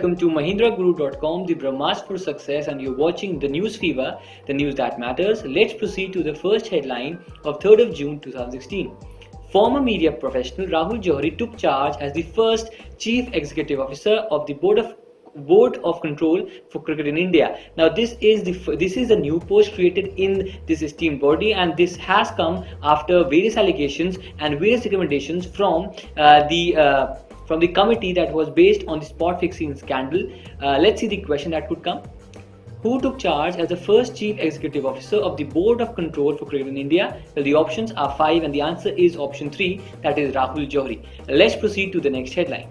welcome to MahendraGuru.com, the Brahmas for Success, and you're watching the News Fever, the news that matters. Let's proceed to the first headline of 3rd of June 2016. Former media professional Rahul Johri took charge as the first Chief Executive Officer of the Board of Control for Cricket in India. Now, this is a new post created in this esteemed body, and this has come after various allegations and various recommendations from the committee that was based on the spot fixing scandal. Let's see the question that could come. Who took charge as the first Chief Executive Officer of the Board of Control for Cricket in India? Well, the options are 5 and the answer is option 3, that is Rahul Johri. Let's proceed to the next headline.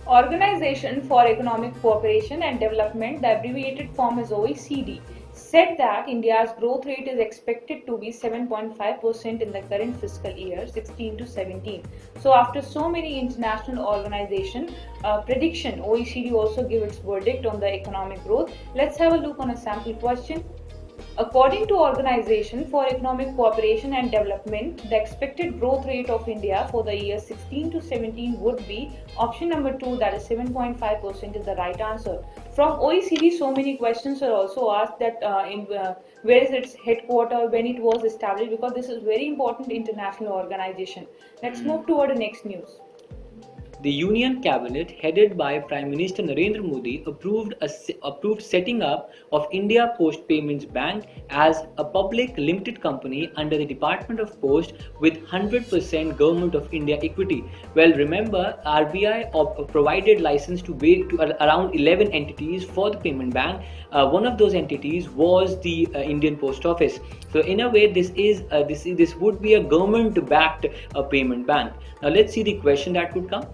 Organization for Economic Cooperation and Development, the abbreviated form is OECD, said that India's growth rate is expected to be 7.5% in the current fiscal year 16 to 17. So after so many international organization prediction, OECD also give its verdict on the economic growth. Let's have a look on a sample question. According to Organization for Economic Cooperation and Development, the expected growth rate of India for the year 16 to 17 would be option number 2, that is 7.5% is the right answer. From OECD, so many questions are also asked that where is its headquarters, when it was established, because this is very important international organization. Let's move toward the next news. The Union Cabinet, headed by Prime Minister Narendra Modi, approved setting up of India Post Payments Bank as a public limited company under the Department of Post with 100% Government of India equity. Well, remember, RBI provided license to around 11 entities for the payment bank. One of those entities was the Indian Post Office. So in a way, this would be a government-backed payment bank. Now let's see the question that could come.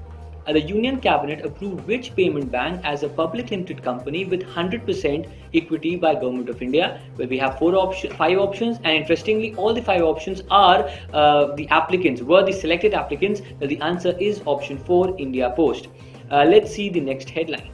The Union Cabinet approved which payment bank as a public limited company with 100% equity by Government of India? Well, we have 5 options, and interestingly, all the 5 options are the selected applicants. Well, the answer is option 4, India Post. Let's see the next headline.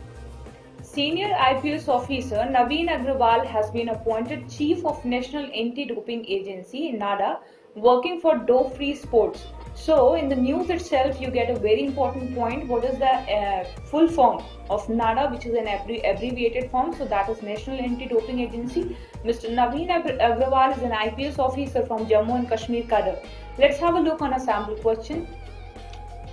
Senior IPS officer Naveen Agrawal has been appointed Chief of National Anti-Doping Agency, NADA, working for Dope-Free Sports. So, in the news itself, you get a very important point. What is the full form of NADA, which is an abbreviated form? So, that is National Anti-Doping Agency. Mr. Naveen Agrawal is an IPS officer from Jammu and Kashmir cadre. Let's have a look on a sample question.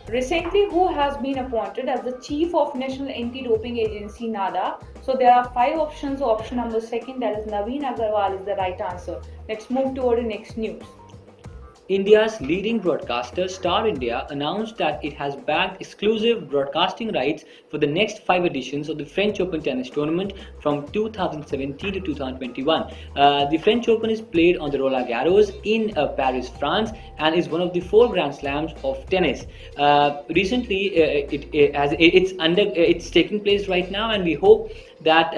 Recently, who has been appointed as the Chief of National Anti-Doping Agency, NADA? So, there are 5 options. So, option number 2, that is Naveen Agrawal, is the right answer. Let's move toward the next news. India's leading broadcaster, Star India, announced that it has bagged exclusive broadcasting rights for the next 5 editions of the French Open tennis tournament from 2017 to 2021. The French Open is played on the Roland Garros in Paris, France, and is one of the 4 Grand Slams of tennis. Recently, it's taking place right now, and we hope that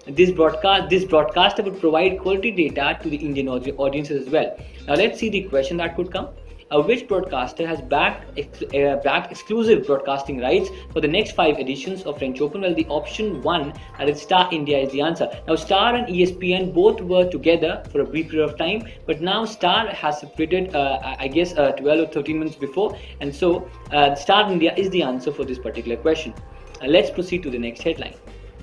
this broadcaster would provide quality data to the Indian audiences as well. Now let's see the question that could come. Which broadcaster has backed exclusive broadcasting rights for the next 5 editions of French Open? Well, the option 1, that is Star India, is the answer. Now, Star and ESPN both were together for a brief period of time, but now Star has separated, 12 or 13 months before, and so Star India is the answer for this particular question. Let's proceed to the next headline.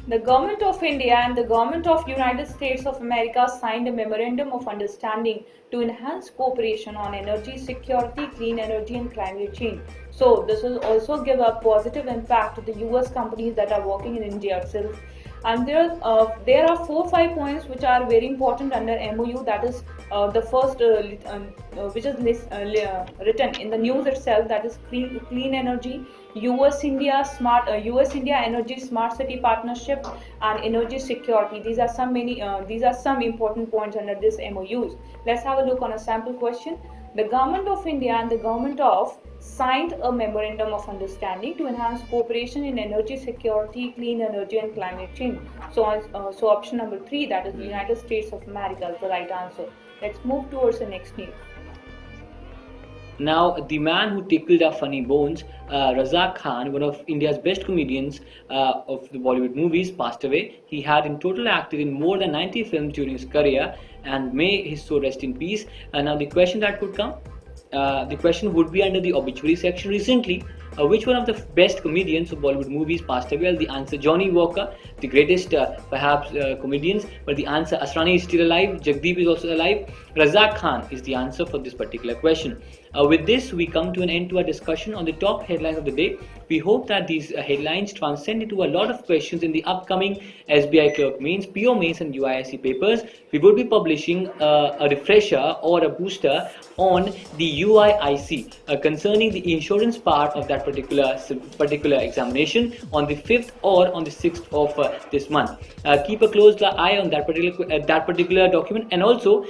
The Government of India and the Government of United States of America signed a memorandum of understanding to enhance cooperation on energy security, clean energy and climate change. So this will also give a positive impact to the US companies that are working in India itself. And there are 4-5 points which are very important under MOU. That is the first, which is written in the news itself. That is clean energy, US-India Energy Smart City Partnership, and energy security. These are some important points under this MOUs. Let's have a look on a sample question. The Government of India and the Government of signed a memorandum of understanding to enhance cooperation in energy security, clean energy and climate change. So option number 3, that is the United States of America, is the right answer. Let's move towards the next news. Now, the man who tickled our funny bones, Razak Khan, one of India's best comedians of the Bollywood movies, passed away. He had in total acted in more than 90 films during his career, and may his soul rest in peace. Now, the question that could come, the question would be under the obituary section. Recently, which one of the best comedians of Bollywood movies passed away? Well, the answer Johnny Walker, the greatest perhaps comedians, but the answer Asrani is still alive, Jagdeep is also alive, Razak Khan is the answer for this particular question. With this, we come to an end to our discussion on the top headlines of the day. We hope that these headlines transcend into a lot of questions in the upcoming SBI Clerk Mains, PO Mains and UISC papers. We will be publishing a refresher or a booster on the UIIC concerning the insurance part of that particular examination on the 5th or on the 6th of this month. Keep a close eye on that particular document, and also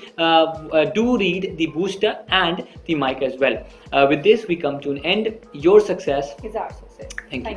do read the booster and the mic as well. With this, we come to an end. Your success Is our success. Thank you.